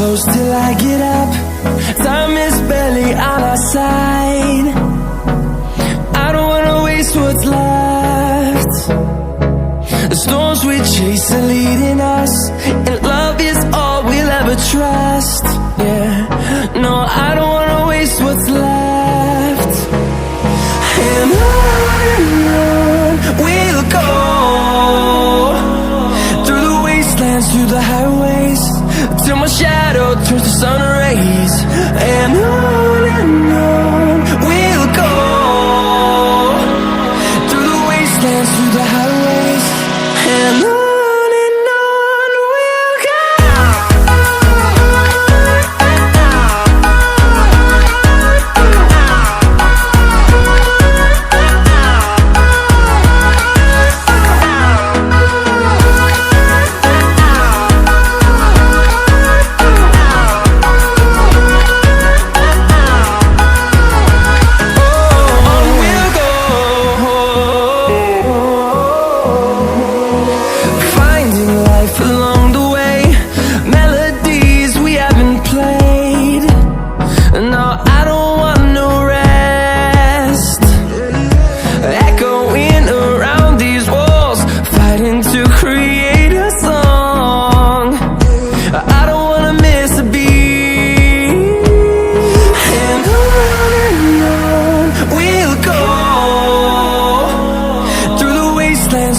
close till I get up. Time is barely on our side. I don't wanna waste what's left. The storms we chase are leading us, and love is all we'll ever trust. Yeah, no, I don't wanna waste what's left. And on we'll go, through the wastelands, through the highways, till my shadow turns to sun rays. And on we'll go, through the wastelands, through the highways, and on we'll go.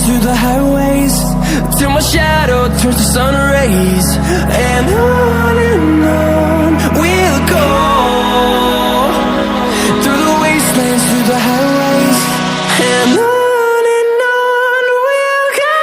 Through the highways, till my shadow turns to sun rays. And on we'll go, through the wastelands, through the highways, and on we'll go.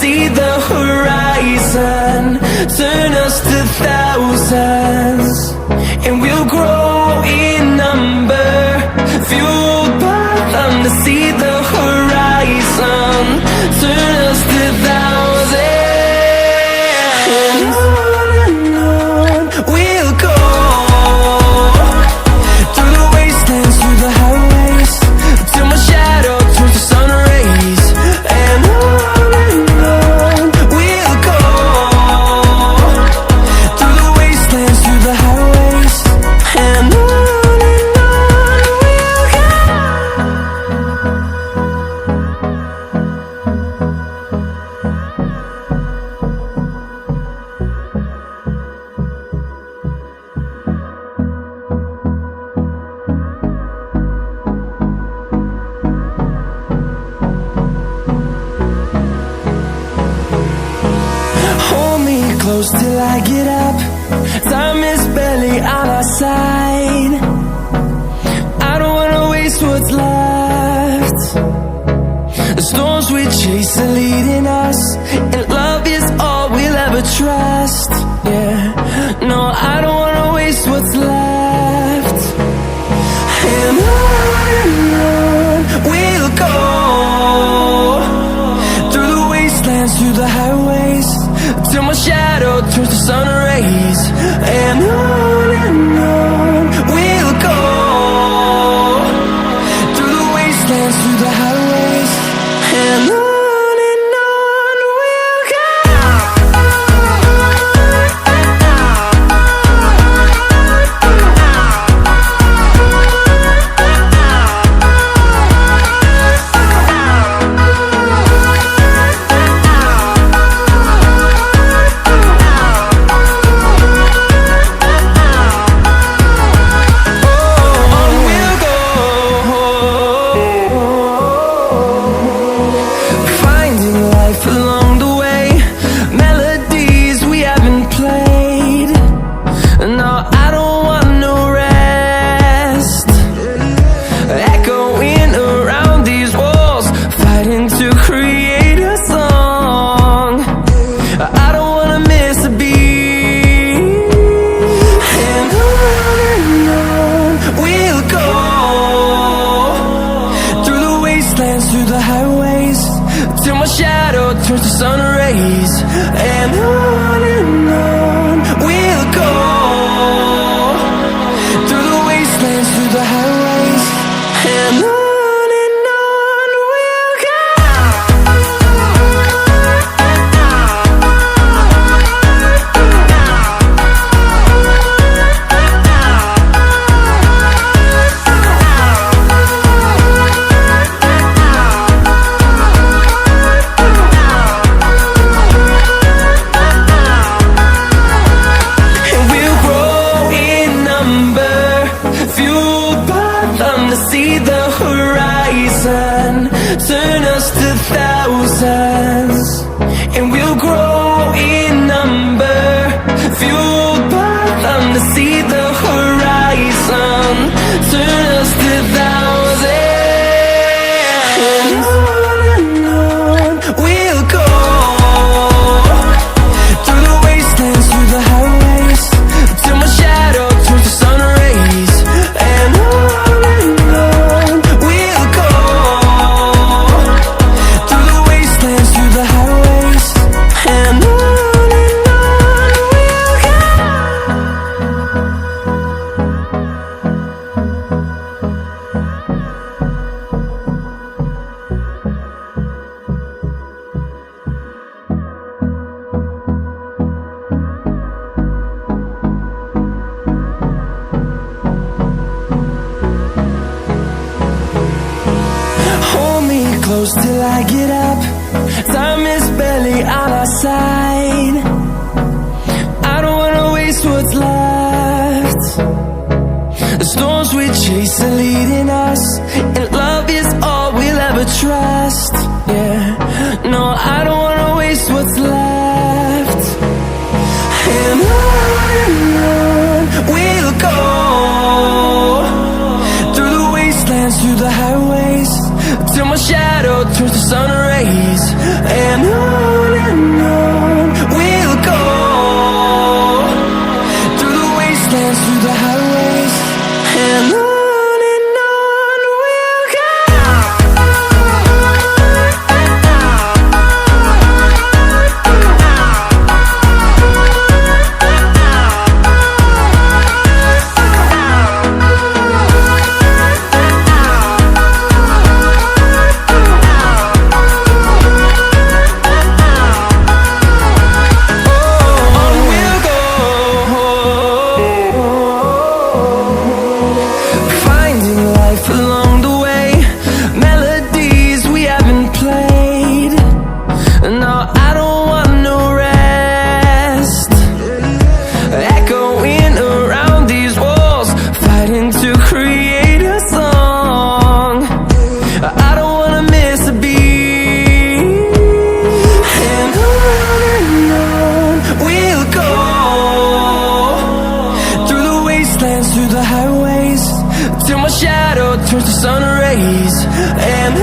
See the horizon turn us to thousands, and we'll grow in number, fueled by them. To see the horizon turn us to thousands, and on we'll go, through the wastelands, through the highways, till my shadow turns to sun rays. And close till I get up. Time is barely on our side. I don't wanna waste what's left. The storms we chase are leading us, and love is all we'll ever trust. Yeah, no, I don't wanna waste what's left. And on we'll go, through the wastelands, through the highways, till my shadow turns to sun rays. And on we'll go, through the wastelands, through the highways, and on we'll go. wastelands, through the highways, till my shadow turns to sun rays. And on we'll go, through the wastelands, through the highways, and on we'll go. See the horizon, turn us to thousands, and we'll grow in number, fueled by them to see the horizon, turn us to thousands. And on we'll go, through the wastelands, through the highways, till my shadow turns to sun rays. And close till I get up, time is barely on our side. I don't wanna waste what's left. The storms we chase are leading us, and love is all we'll ever trust. Yeah, no, I don't wanna waste what's left. And on we'll go, through the wastelands, through the highways, till my shadow turns to sun rays. And on we'll go, through the wastelands, through the highways, and on we'll go. Through the highways, till my shadow turns to sun rays. And